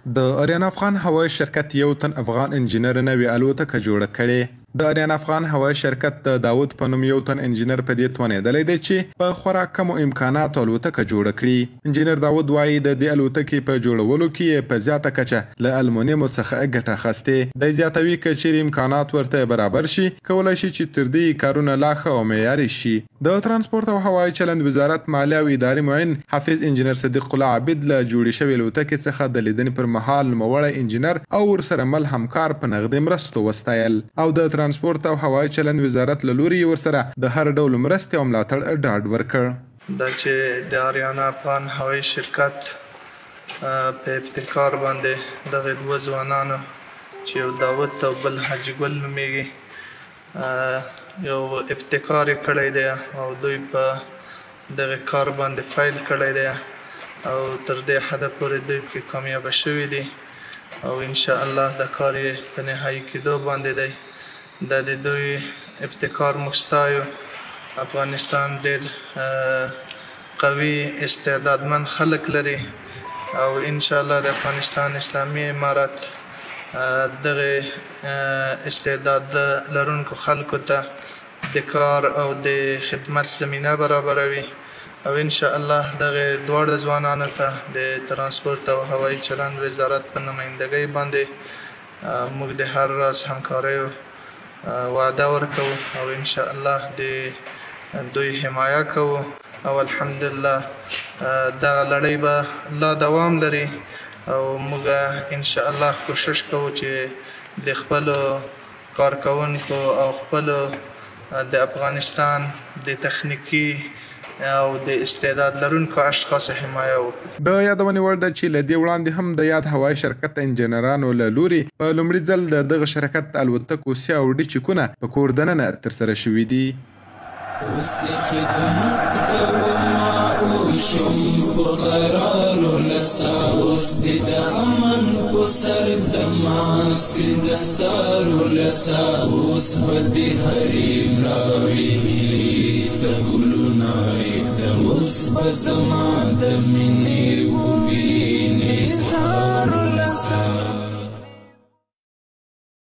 د آریان افغان هوایي شرکت یو تن افغان انجینر نوې الوتکه جوړه کړې. د آریان افغان هوایي شرکت د داود په نوم یو تن انجینر په دې توانېدلی دی چې په خورا کمو امکاناتو الوتکه جوړه کړي. انجینر داود وایي د دې الوتکې په جوړولو کې په زیاته کچه له المونیمو څخه ګټه اخیستې. دی زیاتوي که چیرې امکانات ورته برابر شي کولی شي چې تر دې کارونه لا ښه او معیاري شي. د ترانسپورت او هوایي چلند وزارت مالیه او اداري معین حافظ انجینر صدیق الله عابد له جوړې شوې الوتکې څخه د لیدنې پر مهال نوموړی انجینر او ورسره مل همکار په نغدي مرستو وستایل او د ترانسپورت او هوایي چلند وزارت له لوري ورسره د هر ډول مرستې او ملاتړ ډاډ ورکړ. دا چې د آریان افغان هوایي شرکت په ابتکار باندې دغه دوه ځوانانو چې یو داود او بل حاجي ګل نومیږي یو ابتکار یې کړی دی او دوی په دغه کار باندې پیل کړی دی او تر دې حده پورې دوی پرې کامیابه شوي دي او انشاءالله د کار یې په نهایي کېدو باندې دی. دا د دوی ابتکار موږ ستایو. افغانستان ډېر قوي استعدادمند خلک لري او انشاءالله د افغانستان اسلامي امارت دغه استعداد لرونکو خلکو ته د کار او د خدمت زمینه برابروي او انشاءالله دغه دواړه ځوانانو ته د ترانسپورت او هوایي چلند وزارت په نمایندګۍ باندې موږ د هر راز همکاریو وعده ورکوو او انشاءالله د دوی حمایه کوو او الحمدلله دغه لړۍ به لا دوام لري او موږ انشاءالله کوشش کوو چې د خپلو کارکوونکو او خپلو د افغانستان د تخنیکي او د استعداد لرونکو اشخاصو حمایه وکړو. د یادونې وړ ده چې له دې وړاندې هم د یاد هوایي شرکت انجینرانو له لوري په لومړي ځل د دغه شرکت الوتکو سي او ډي چکونه په کور دننه ترسره شوي دي. اوس د خدمت کومه اوشم په قرارو لسا اوس د امن په سر د ماسپین دستارو لسا اوس به د حریم راوي هیلې د ګلونه ایږدم اوس به زما د مینې ووي